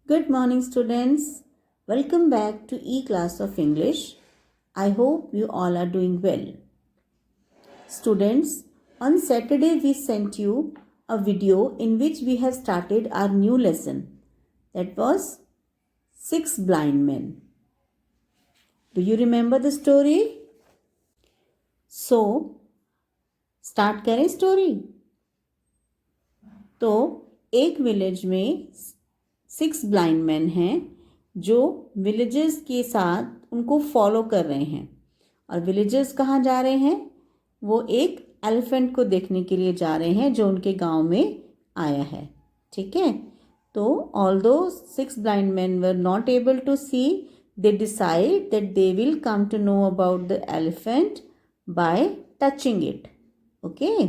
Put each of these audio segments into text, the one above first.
Good morning, students. Welcome back to E-Class of English. I hope you all are doing well. Students, on Saturday we sent you a video in which we have started our new lesson. That was 6 Blind Men. Do you remember the story? So, start करें story. तो एक village में 6 blind man हैं जो villagers के साथ उनको follow कर रहे हैं. और विलेजर्स कहाँ जा रहे हैं? वो एक एलिफेंट को देखने के लिए जा रहे हैं जो उनके गांव में आया है. ठीक है. तो although 6 blind man were not able to see, they decide that they will come to know about the elephant by touching it. Okay?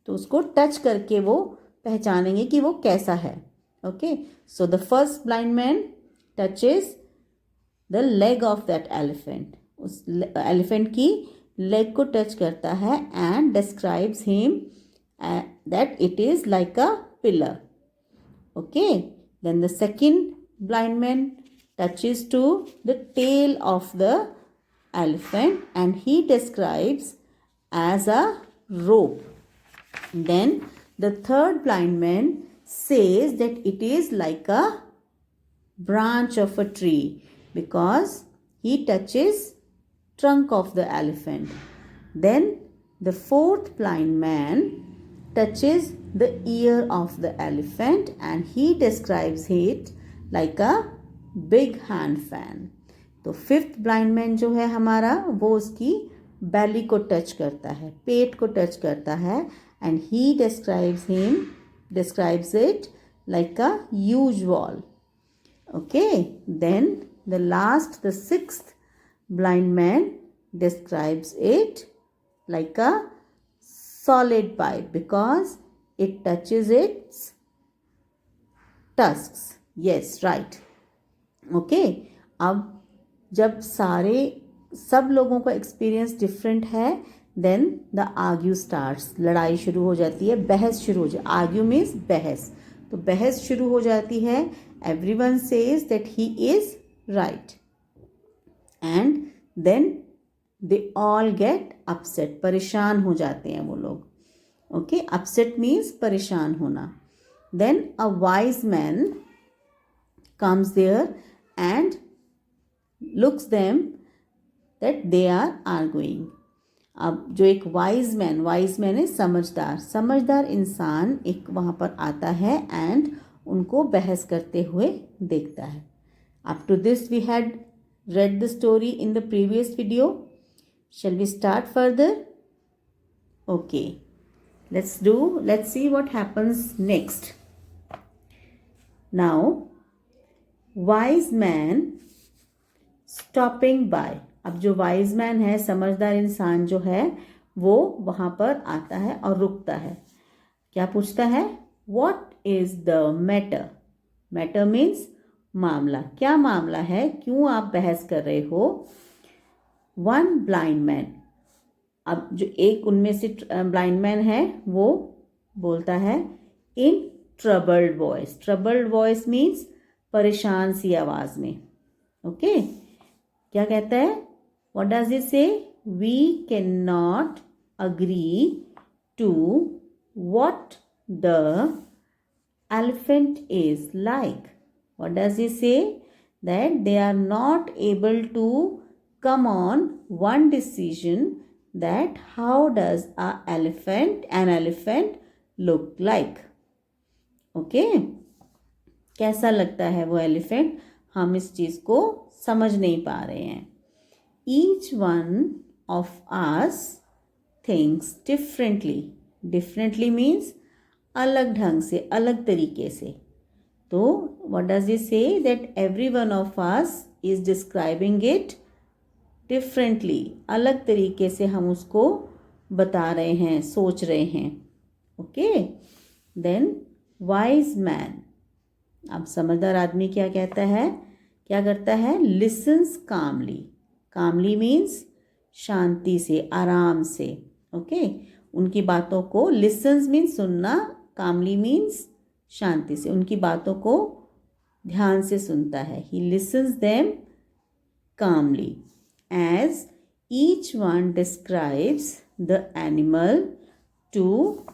तो उसको टच करके वो पहचानेंगे कि वो कैसा है. Okay? So the first blind man touches the leg of that elephant. उस elephant की leg को टच करता है and describes him that it is like a pillar. Okay? Then the second blind man touches to the tail of the elephant and he describes as a rope. Then the third blind man says that it is like a branch of a tree because he touches trunk of the elephant. Then the fourth blind man touches the ear of the elephant and he describes it like a big hand fan. तो fifth blind man जो है हमारा वो उसकी बेली को touch करता है, पेट को टच करता है and he describes it like a huge wall. Okay. Then the sixth blind man describes it like a solid pipe because it touches its tusks. Yes, right. Okay. अब जब सब लोगों का एक्सपीरियंस डिफरेंट है then the argue starts. लड़ाई शुरू हो जाती है, बहस शुरू हो जाती है. आर्ग्यू मीन्स बहस. तो बहस शुरू हो जाती है. Everyone says that he is right and then they all get upset. परेशान हो जाते हैं वो लोग. ओके. अपसेट मीन्स परेशान होना. Then a wise man comes there and looks them that they are arguing. अब जो एक वाइज मैन है समझदार इंसान एक वहाँ पर आता है एंड उनको बहस करते हुए देखता है. Up to this we had read the story in the previous video. Shall we start further? Okay. Let's see what happens next. Now wise man stopping by. अब जो वाइज मैन है समझदार इंसान जो है वो वहाँ पर आता है और रुकता है. क्या पूछता है? What is the matter. Matter means मामला. क्या मामला है, क्यों आप बहस कर रहे हो? One blind man. अब जो एक उनमें से ब्लाइंड मैन है वो बोलता है in troubled voice. Troubled voice means परेशान सी आवाज में. ओके. क्या कहता है? What does it say? We can not agree to what the elephant is like. What does it say? That they are not able to come on one decision that how does an elephant look like. Okay. कैसा लगता है वो elephant, हम इस चीज़ को समझ नहीं पा रहे हैं. Each one of us thinks differently. Differently means अलग ढंग से, अलग तरीके से. तो what does it say? That every one of us is describing it differently. अलग तरीके से हम उसको बता रहे हैं, सोच रहे हैं. ओके. Then wise man. अब समझदार आदमी क्या कहता है, क्या करता है? लिसन्स कामली. कामली मीन्स शांति से, आराम से. ओके. उनकी बातों को, लिसन्स मीन्स सुनना, कामली मीन्स शांति से, उनकी बातों को ध्यान से सुनता है. He listens them calmly as each one describes the animal to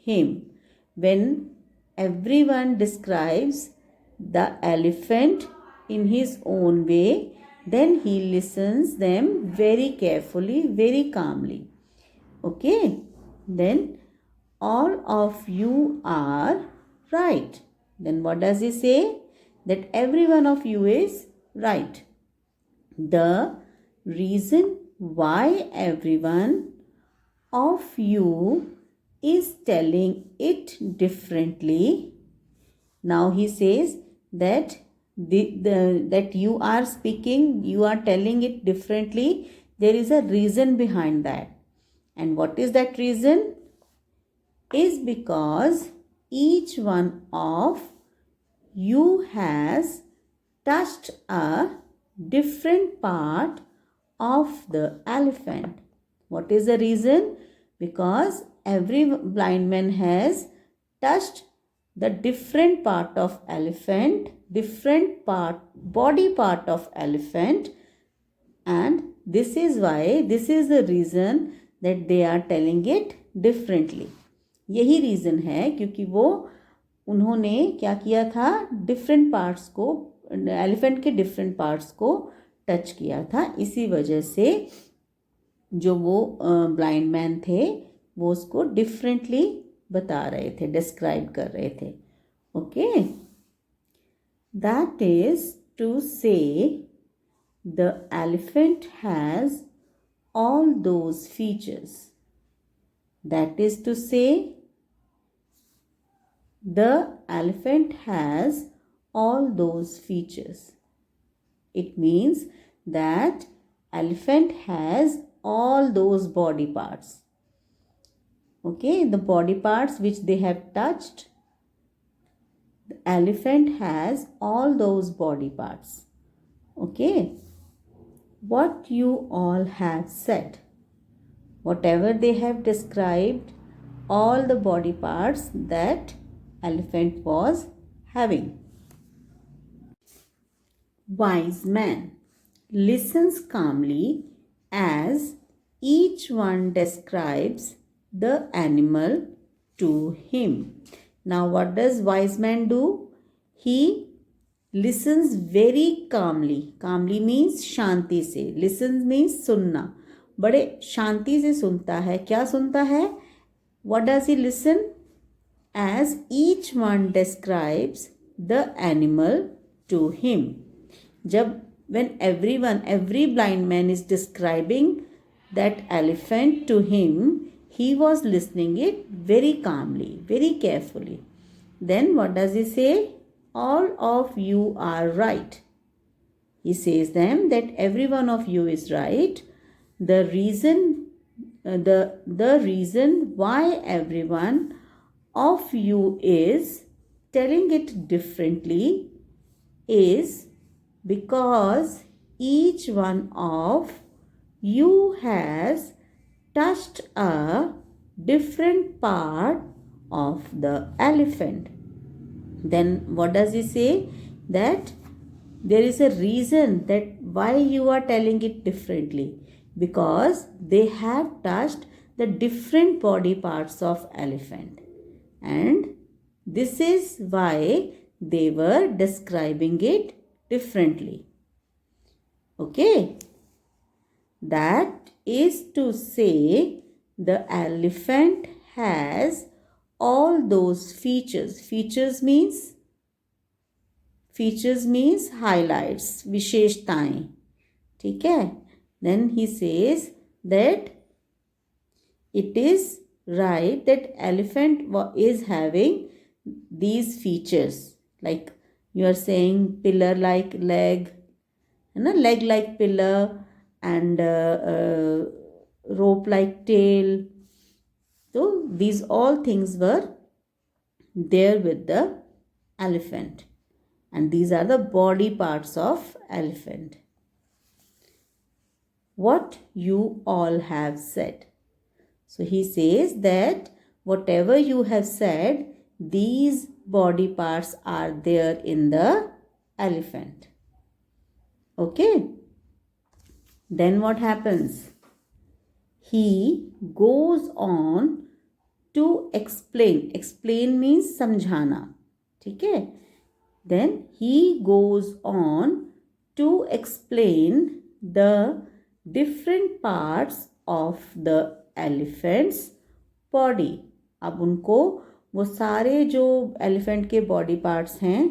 him. When everyone describes the elephant in his own way, then he listens them very carefully, very calmly. Okay, then all of you are right. Then what does he say? That every one of you is right. The reason why everyone of you is telling it differently. Now he says that that you are speaking, you are telling it differently. There is a reason behind that. And what is that reason? Is because each one of you has touched a different part of the elephant. What is the reason? Because every blind man has touched the different part of elephant, different part, body part of elephant, and this is why, this is the reason that they are telling it differently. यही reason है क्योंकि वो उन्होंने क्या किया था, different parts को, elephant के डिफरेंट पार्ट्स को टच किया था. इसी वजह से जो वो ब्लाइंड मैन थे वो उसको डिफरेंटली बता रहे थे, डिस्क्राइब कर रहे थे. ओके, दैट इज टू से the elephant has all those features. That is to say, the elephant has all those features. It means that elephant has all those body parts. Okay, the body parts which they have touched, the elephant has all those body parts. Okay. What you all have said, whatever they have described, all the body parts that elephant was having. Wise man listens calmly as each one describes the animal to him. Now what does wise man do? He listens very calmly. Calmly means शांति से. Listens means सुनना. बड़े शांति से सुनता है. क्या सुनता है? What does he listen? As each one describes the animal to him. जब when every blind man is describing that elephant to him, he was listening it very calmly, very carefully. Then what does he say? All of you are right. He says them that every one of you is right. The reason why everyone of you is telling it differently is because each one of you has touched a different part of the elephant. Then what does he say? That there is a reason that why you are telling it differently, because they have touched the different body parts of elephant, and this is why they were describing it differently. Okay, that is to say the elephant has all those features. Features means highlights, विशेषताएं. ठीक है. Then he says that it is right that elephant is having these features, like you are saying pillar like leg, leg like pillar, and rope like tail. So these all things were there with the elephant, and these are the body parts of elephant. What you all have said. So he says that whatever you have said, these body parts are there in the elephant. Okay. Then what happens? He goes on to explain. Explain means समझाना. ठीक है? Then he goes on to explain the different parts of the elephant's body. अब उनको वो सारे जो elephant के body parts हैं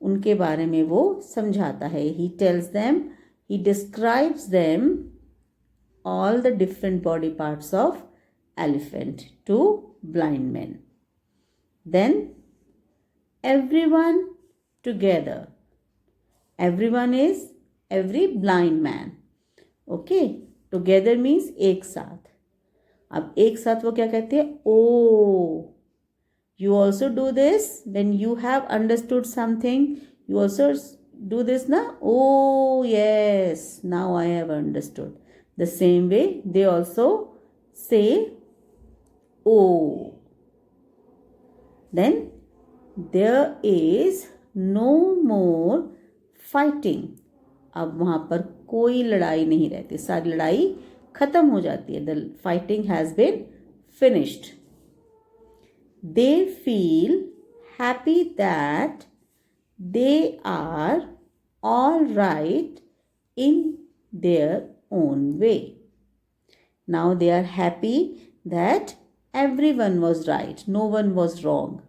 उनके बारे में वो समझाता है. He tells them, he describes them, all the different body parts of elephant to blind men. Then everyone together. Everyone is every blind man. Okay. Together means एक साथ. अब एक साथ वो क्या कहते हैं? Oh. You also do this when you have understood something. You also do this na? Oh yes, now I have understood. The same way they also say oh. Then there is no more fighting. अब वहाँ पर कोई लड़ाई नहीं रहती. सारी लड़ाई खत्म हो जाती है. The fighting has been finished. They feel happy that they are all right in their own way. Now they are happy that everyone was right. No one was wrong.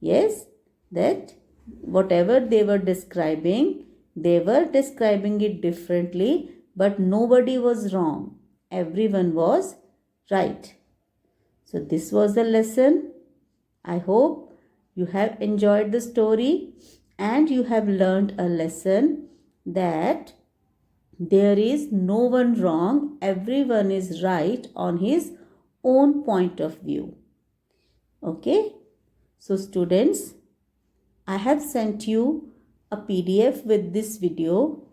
Yes, that whatever they were describing it differently, but nobody was wrong. Everyone was right. So this was the lesson. I hope you have enjoyed the story and you have learned a lesson that there is no one wrong. Everyone is right on his own point of view. Okay. So students, I have sent you a PDF with this video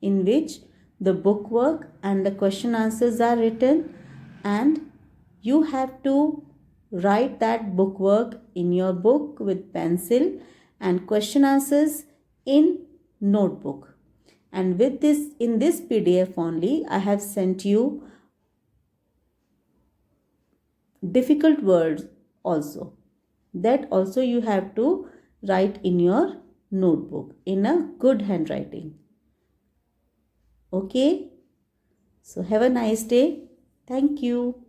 in which the bookwork and the question answers are written, and you have to write that bookwork in your book with pencil and question answers in notebook. And with this, in this PDF only, I have sent you difficult words also. That also you have to write in your notebook in a good handwriting. Okay. So have a nice day. Thank you.